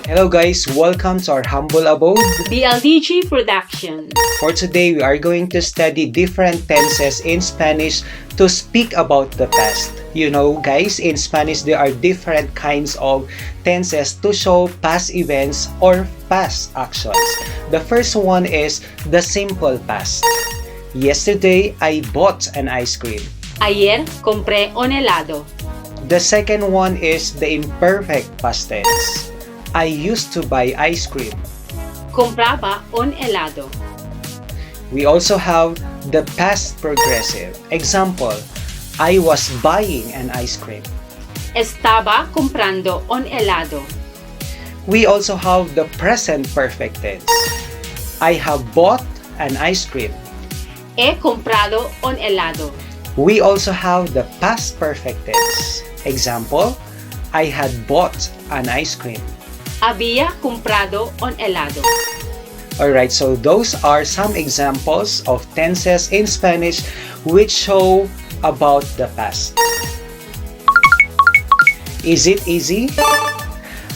Hello guys, welcome to our humble abode. BLDG production. For today, we are going to study different tenses in Spanish to speak about the past. You know guys, in Spanish there are different kinds of tenses to show past events or past actions. The first one is the simple past. Yesterday, I bought an ice cream. Ayer compré un helado. The second one is the imperfect past tense. I used to buy ice cream. Compraba un helado. We also have the past progressive. Example, I was buying an ice cream. Estaba comprando un helado. We also have the present perfect tense. I have bought an ice cream. He comprado un helado. We also have the past perfect tense. Example, I had bought an ice cream. Había comprado un helado. Alright, so those are some examples of tenses in Spanish which show about the past. Is it easy?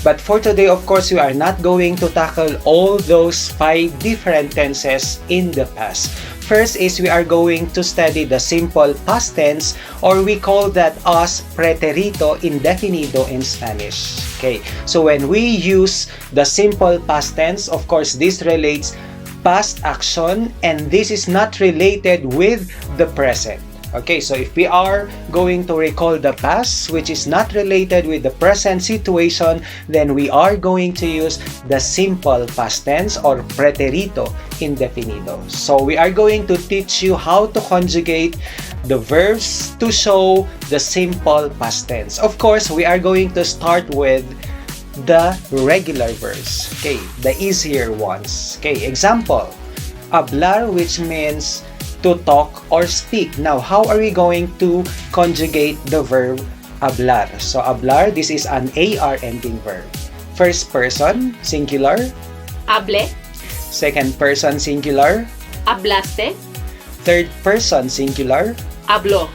But for today, of course, we are not going to tackle all those 5 different tenses in the past. First is we are going to study the simple past tense, or we call that as Preterito Indefinido in Spanish. Okay, so when we use the simple past tense, of course, this relates past action and this is not related with the present. Okay, so if we are going to recall the past, which is not related with the present situation, then we are going to use the simple past tense or preterito indefinido. So we are going to teach you how to conjugate the verbs to show the simple past tense. Of course, we are going to start with the regular verbs. Okay, the easier ones. Okay, example, hablar, which means to talk or speak. Now, how are we going to conjugate the verb hablar? So, hablar, this is an AR ending verb. First person, singular. Hable. Second person, singular. Hablaste. Third person, singular. Habló.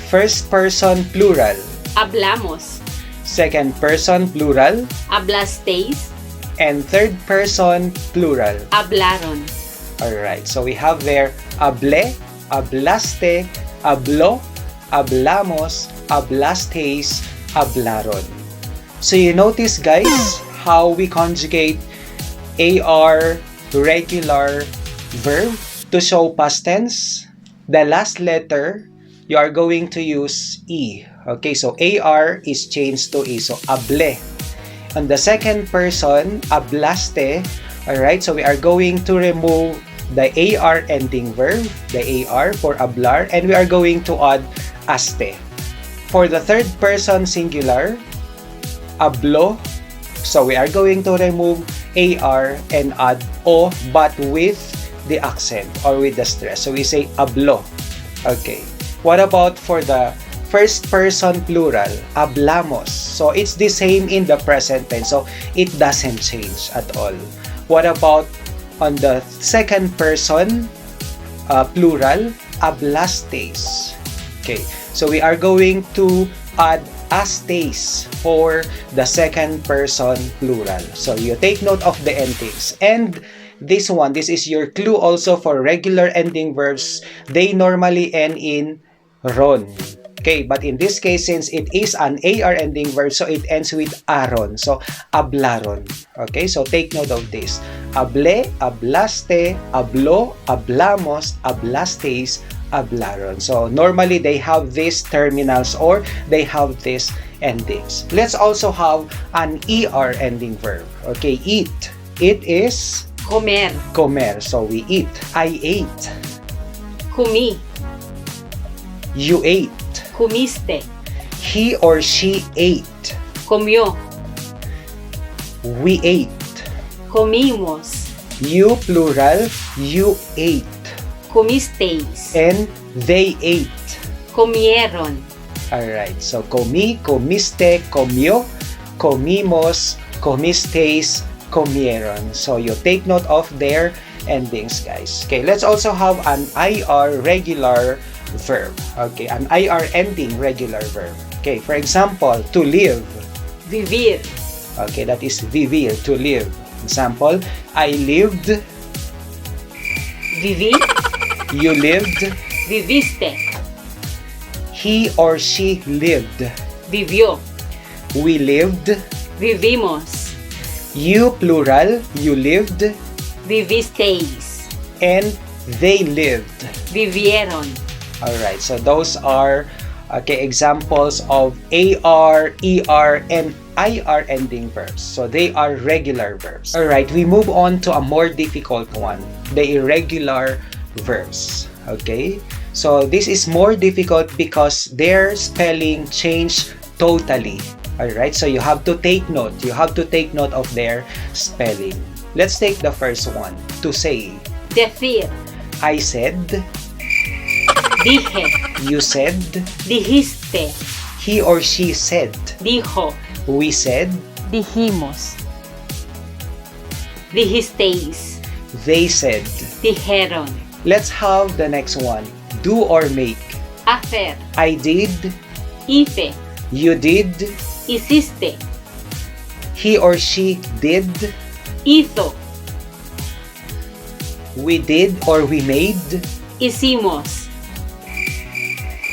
First person, plural. Hablamos. Second person, plural. Hablasteis. And third person, plural. Hablaron. Alright, so we have there hable, hablaste, habló, hablamos, hablasteis, hablaron. So you notice guys how we conjugate AR regular verb to show past tense. The last letter you are going to use E. Okay, so AR is changed to E. So hable. On the second person, hablaste. Alright, so we are going to remove the AR ending verb, the AR for hablar, and we are going to add aste. For the third person singular, habló, so we are going to remove AR and add O, but with the accent or with the stress. So we say habló. Okay. What about for the first person plural, hablamos? So it's the same in the present tense, so it doesn't change at all. What about on the second person plural, hablasteis? Okay, so we are going to add asteis for the second person plural. So you take note of the endings. And this one, this is your clue also for regular ending verbs. They normally end in ron. Okay, but in this case, since it is an AR ending verb, so it ends with aron. So, hablaron. Okay, so take note of this. Hable, hablaste, habló, hablamos, hablasteis, hablaron. So, normally they have these terminals or they have these endings. Let's also have an ER ending verb. Okay, eat. It is Comer. comer. So, we eat. I ate. Comí. You ate. Comiste. He or she ate. Comió. We ate. Comimos. You plural, you ate. Comisteis. And they ate. Comieron. Alright, so comí, comiste, comió, comimos, comisteis, comieron. So you take note of their endings, guys. Okay, let's also have an IR regular verb. Okay, an IR ending regular verb. Okay, for example, to live. Vivir. Okay, that is vivir, to live. Example, I lived, Viví, you lived, viviste, he or she lived, vivió, we lived, vivimos, you plural, you lived, vivisteis, and they lived. vivieron. Alright, so those are examples of AR, ER, and IR ending verbs. So they are regular verbs. Alright, we move on to a more difficult one, the irregular verbs. Okay, so this is more difficult because their spelling changed totally. Alright, so you have to take note. You have to take note of their spelling. Let's take the first one, to say. Decir, I said, dije, you said, dijiste, he or she said, dijo, we said, dijimos, dijisteis, they said. dijeron, Let's have the next one, do or make. hacer, I did, hice, you did, hiciste, he or she did, hizo, we did or we made, hicimos,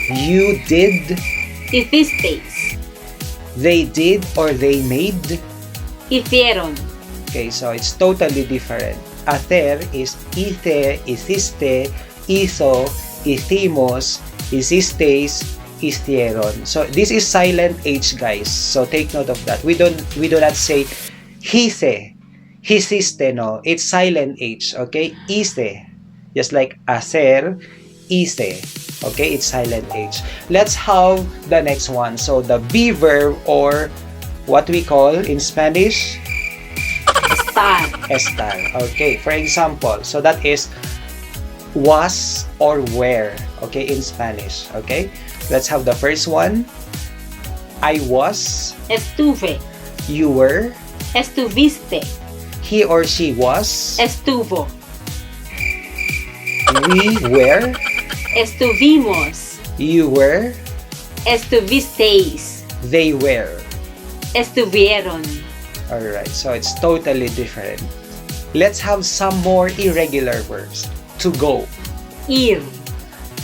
you did, hicisteis, they did or they made. hicieron, Okay, so it's totally different. Hacer is hice, hiciste, hizo, hicimos, hicisteis, hicieron. So this is silent H, guys. So take note of that. We do not say hice, hiciste, no. It's silent H, okay? Hice, just like hacer, hice. Okay, it's silent H. Let's have the next one. So the be verb, or what we call in Spanish, estar, estar. Okay, for example, so that is was or were, okay, in Spanish. Okay, let's have the first one. I was, estuve, you were, estuviste, he or she was, estuvo, we were, estuvimos, you were, estuvisteis, they were. estuvieron, Alright, so it's totally different. Let's have some more irregular verbs. To go. ir,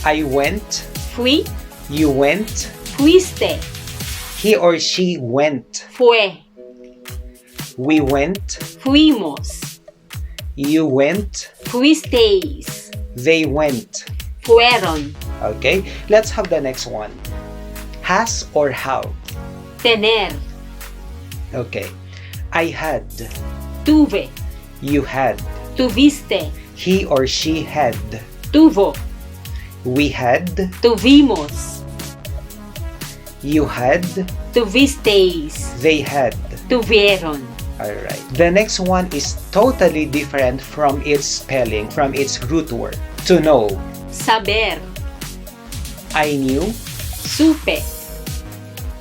I went, fui, you went, fuiste, he or she went, fue, we went, fuimos, you went, fuisteis, they went. fueron, Okay, let's have the next one. Has or have. tener, Okay, I had, tuve, you had, tuviste, he or she had, tuvo, we had, tuvimos, you had, tuvisteis, they had. tuvieron, Alright. The next one is totally different from its spelling, from its root word. To know. saber, I knew, supe,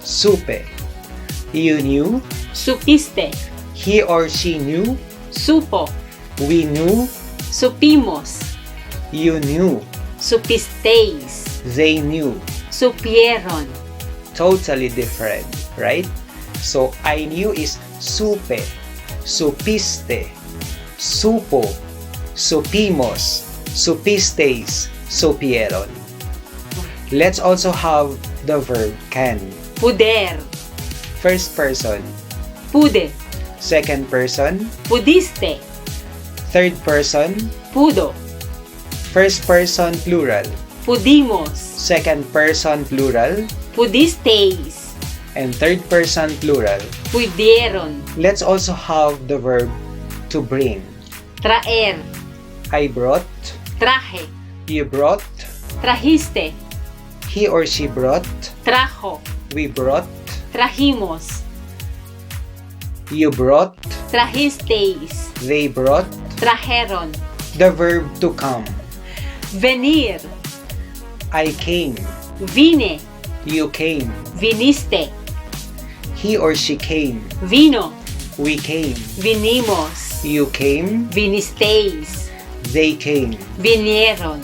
supe. You knew, supiste, he or she knew, supo, we knew, supimos, you knew, supisteis, they knew. supieron, Totally different, right? So, I knew is supe, supiste, supo, supimos, supisteis, supieron. Let's also have the verb can. puder, First person, pude, second person, pudiste, third person, pudo, first person plural, pudimos, second person plural, pudisteis, and third person plural. pudieron, Let's also have the verb to bring. traer, I brought, traje, you brought, trajiste, he or she brought, trajo, we brought, trajimos, you brought, trajisteis, they brought. trajeron, The verb to come. venir, I came, vine, you came, viniste, he or she came, vino, we came, vinimos, you came, vinisteis, they came. vinieron.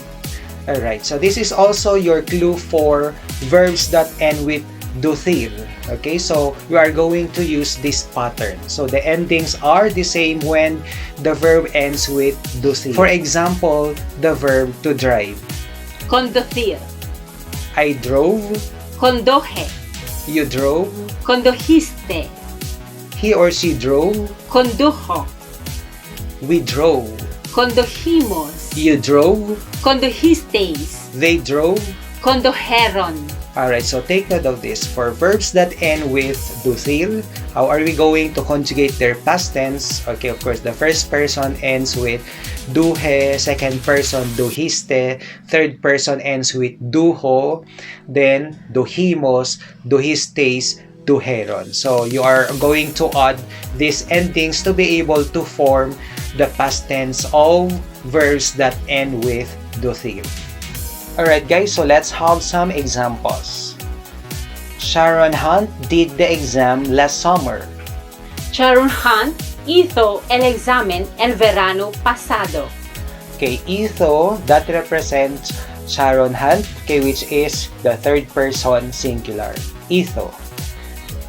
Alright, so this is also your clue for verbs that end with duthir. Okay, so we are going to use this pattern. So the endings are the same when the verb ends with duthir. For example, the verb to drive. Conducir. I drove. Condoje. You drove. Condujiste. He or she drove. Condujo. We drove. Condujimos. You drove. Condujisteis. They drove. Condujeron. Alright, so take note of this. For verbs that end with duthil, how are we going to conjugate their past tense? Okay, of course, the first person ends with duhe, second person duhiste, third person ends with duho, then duhimos, duhistes, duheron. So you are going to add these endings to be able to form the past tense of verbs that end with duthil. Alright guys, so let's have some examples. Sharon Hunt did the exam last summer. Sharon Hunt hizo el examen el verano pasado. Okay, hizo, that represents Sharon Hunt, okay, which is the third person singular. Hizo.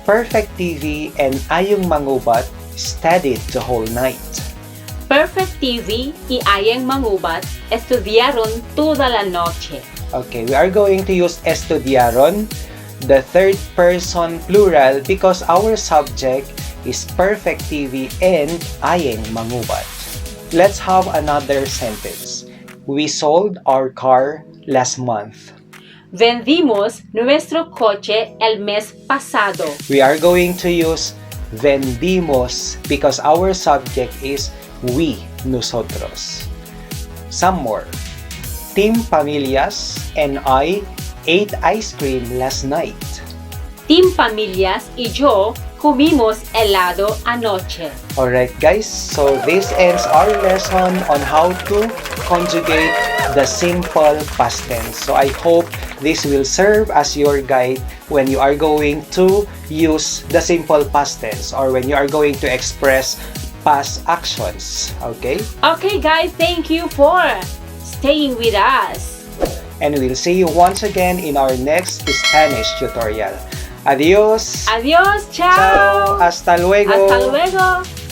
Perfect TV and Ayong Mangubat studied the whole night. Perfect TV y Ayang Mangubat estudiaron toda la noche. Okay, we are going to use estudiaron, the third person plural, because our subject is Perfect TV and Ayang Mangubat. Let's have another sentence. We sold our car last month. Vendimos nuestro coche el mes pasado. We are going to use vendimos because our subject is we, nosotros. Some more. Team PamilyaS and I ate ice cream last night. Team PamilyaS y yo comimos helado anoche. Alright guys, so this ends our lesson on how to conjugate the simple past tense. So I hope this will serve as your guide when you are going to use the simple past tense or when you are going to express past actions. Okay? Okay guys, thank you for staying with us. And we'll see you once again in our next Spanish tutorial. Adios! Adiós, Ciao! chao. Hasta luego! Hasta luego.